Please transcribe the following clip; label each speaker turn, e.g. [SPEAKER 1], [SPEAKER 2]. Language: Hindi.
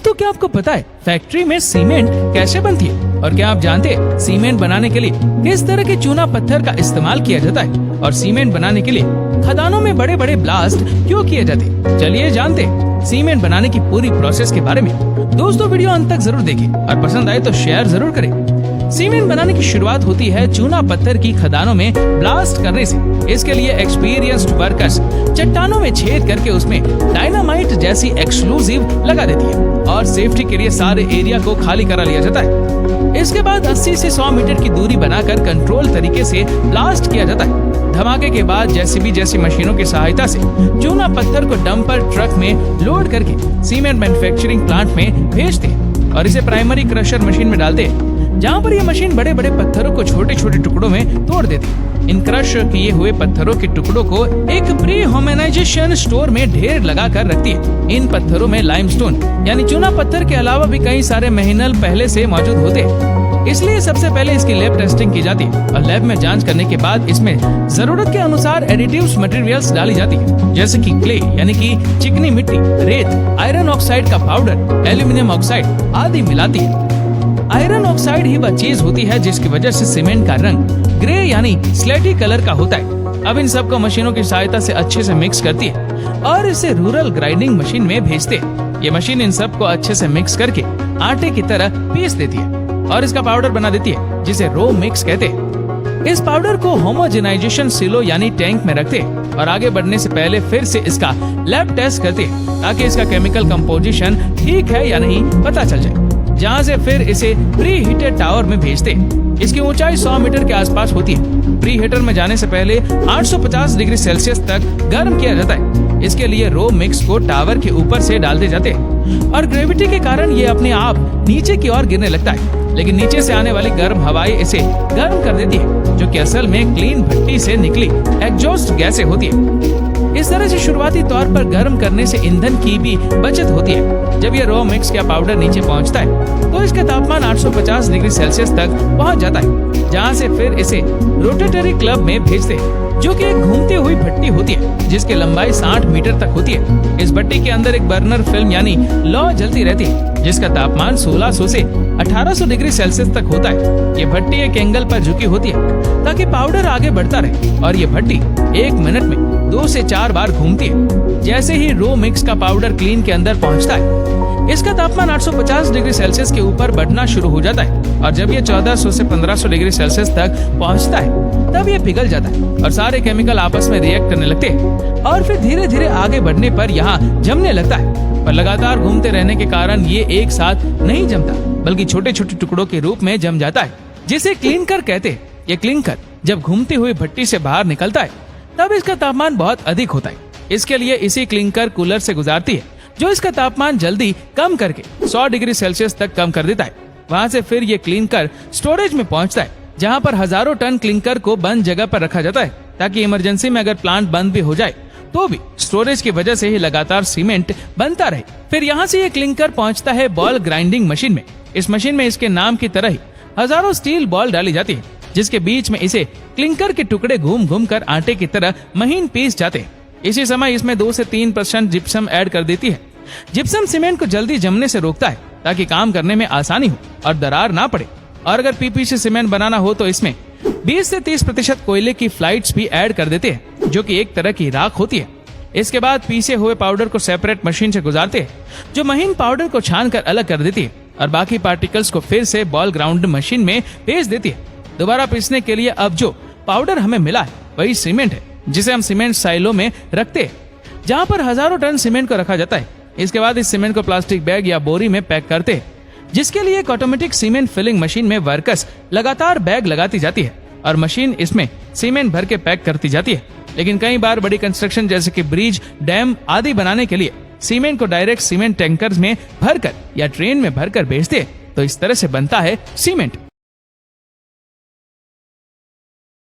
[SPEAKER 1] दोस्तों, क्या आपको पता है फैक्ट्री में सीमेंट कैसे बनती है? और क्या आप जानते हैं सीमेंट बनाने के लिए किस तरह के चूना पत्थर का इस्तेमाल किया जाता है? और सीमेंट बनाने के लिए खदानों में बड़े बड़े ब्लास्ट क्यों किए जाते हैं? चलिए जानते हैं सीमेंट बनाने की पूरी प्रोसेस के बारे में। दोस्तों, वीडियो अंत तक जरूर देखें और पसंद आए तो शेयर जरूर करें। सीमेंट बनाने की शुरुआत होती है चूना पत्थर की खदानों में ब्लास्ट करने से। इसके लिए एक्सपीरियंस्ड वर्कर्स चट्टानों में छेद करके उसमें डायनामाइट जैसी एक्सप्लोजिव लगा देती है और सेफ्टी के लिए सारे एरिया को खाली करा लिया जाता है। इसके बाद 80 से 100 मीटर की दूरी बनाकर कंट्रोल तरीके से ब्लास्ट किया जाता है। धमाके के बाद जेसीबी जैसी मशीनों की सहायता से चूना पत्थर को डंपर ट्रक में लोड करके सीमेंट मैन्युफैक्चरिंग प्लांट में भेजते हैं और इसे प्राइमरी क्रशर मशीन में डालते हैं, जहाँ पर यह मशीन बड़े बड़े पत्थरों को छोटे छोटे टुकड़ों में तोड़ देती है। इन क्रश किए हुए पत्थरों के टुकड़ों को एक प्री होमोनाइजेशन स्टोर में ढेर लगा कर रखती है। इन पत्थरों में लाइमस्टोन यानी चूना पत्थर के अलावा भी कई सारे मिनरल पहले से मौजूद होते हैं, इसलिए सबसे पहले इसकी लैब टेस्टिंग की जाती है और लैब में जांच करने के बाद इसमें जरूरत के अनुसार एडिटिव्स मटेरियल्स डाली जाती है, जैसे कि क्ले यानी कि चिकनी मिट्टी, रेत, आयरन ऑक्साइड का पाउडर, एल्यूमिनियम ऑक्साइड आदि मिलाती है। आयरन ऑक्साइड ही वह चीज होती है जिसकी वजह से सीमेंट का रंग ग्रे यानी स्लेटी कलर का होता है। अब इन सबको मशीनों की सहायता से अच्छे से मिक्स करती है और इसे रूरल ग्राइंडिंग मशीन में भेजते हैं। ये मशीन इन सबको अच्छे से मिक्स करके आटे की तरह पीस देती है और इसका पाउडर बना देती है, जिसे रो मिक्स कहते हैं। इस पाउडर को होमोजेनाइजेशन सिलो यानी टैंक में रखते हैं और आगे बढ़ने से पहले फिर से इसका लैब टेस्ट करते हैं ताकि इसका केमिकल कंपोजिशन ठीक है या नहीं पता चल जाए, जहाँ से फिर इसे प्री हीटेड टावर में भेजते हैं। इसकी ऊंचाई 100 मीटर के आसपास होती है। प्री हीटर में जाने से पहले 850 डिग्री सेल्सियस तक गर्म किया जाता है। इसके लिए रो मिक्स को टावर के ऊपर से डालते जाते हैं और ग्रेविटी के कारण ये अपने आप नीचे की ओर गिरने लगता है, लेकिन नीचे से आने वाली गर्म हवाएं इसे गर्म कर देती है, जो कि असल में क्लीन भट्टी से निकली एग्जॉस्ट गैसें होती है। इस तरह से शुरुआती तौर पर गर्म करने से ईंधन की भी बचत होती है। जब ये रो मिक्स का पाउडर नीचे पहुंचता है तो इसका तापमान 850 डिग्री सेल्सियस तक पहुंच जाता है, जहां से फिर इसे रोटेटरी क्लब में भेजते हैं, जो कि एक घूमती हुई भट्टी होती है जिसकी लंबाई 60 मीटर तक होती है। इस भट्टी के अंदर एक बर्नर फिल्म यानी लौ जलती रहती है, जिसका तापमान 1600 से 1800 डिग्री सेल्सियस तक होता है। ये भट्टी एक एंगल पर झुकी होती है ताकि पाउडर आगे बढ़ता रहे और ये भट्टी 1 मिनट में 2 से 4 बार घूमती है। जैसे ही रो मिक्स का पाउडर क्लीन के अंदर पहुंचता है, इसका तापमान 850 डिग्री सेल्सियस के ऊपर बढ़ना शुरू हो जाता है और जब ये 1400 से 1500 डिग्री सेल्सियस तक पहुंचता है तब ये पिघल जाता है और सारे केमिकल आपस में रिएक्ट करने लगते हैं और फिर धीरे धीरे आगे बढ़ने पर यहाँ जमने लगता है। पर लगातार घूमते रहने के कारण ये एक साथ नहीं जमता, बल्कि छोटे छोटे टुकड़ों के रूप में जम जाता है, जिसे क्लिंकर कहते हैं। ये क्लिंकर जब घूमती हुई भट्टी से बाहर निकलता है तब इसका तापमान बहुत अधिक होता है। इसके लिए इसी क्लिंकर कूलर से गुजारती है, जो इसका तापमान जल्दी कम करके 100 डिग्री सेल्सियस तक कम कर देता है। वहाँ से फिर ये क्लिंकर स्टोरेज में पहुँचता है, जहाँ पर हजारों टन क्लिंकर को बंद जगह पर रखा जाता है ताकि इमरजेंसी में अगर प्लांट बंद भी हो जाए तो भी स्टोरेज की वजह से ही लगातार सीमेंट बनता रहे। फिर यहाँ से ये क्लिंकर पहुँचता है बॉल ग्राइंडिंग मशीन में। इस मशीन में इसके नाम की तरह ही हजारों स्टील बॉल डाली जाती है, जिसके बीच में इसे क्लिंकर के टुकड़े घूम घूम कर आटे की तरह महीन पीस जाते हैं। इसी समय इसमें 2 से 3% जिप्सम ऐड कर देती है। जिप्सम सीमेंट को जल्दी जमने से रोकता है ताकि काम करने में आसानी हो और दरार ना पड़े। और अगर पीपीसी सीमेंट बनाना हो तो इसमें 20 से 30% कोयले की फ्लाइट्स भी ऐड कर देते हैं, जो कि एक तरह की राख होती है। इसके बाद पीसे हुए पाउडर को सेपरेट मशीन से गुजारते हैं, जो महीन पाउडर को छान कर अलग कर देती है और बाकी पार्टिकल्स को फिर से बॉल ग्राउंड मशीन में भेज देती है। दोबारा पीसने के लिए अब जो पाउडर हमें मिला है वही सीमेंट है, जिसे हम सीमेंट साइलो में रखते हैं, जहाँ पर हजारों टन सीमेंट को रखा जाता है। इसके बाद इस सीमेंट को प्लास्टिक बैग या बोरी में पैक करते हैं, जिसके लिए एक ऑटोमेटिक सीमेंट फिलिंग मशीन में वर्कर्स लगातार बैग लगाती जाती है और मशीन इसमें सीमेंट भर के पैक करती जाती है। लेकिन कई बार बड़ी कंस्ट्रक्शन जैसे कि ब्रिज, डैम आदि बनाने के लिए सीमेंट को डायरेक्ट सीमेंट टैंकर्स में भरकर या ट्रेन में भरकर भेजते हैं, तो इस तरह से बनता है सीमेंट।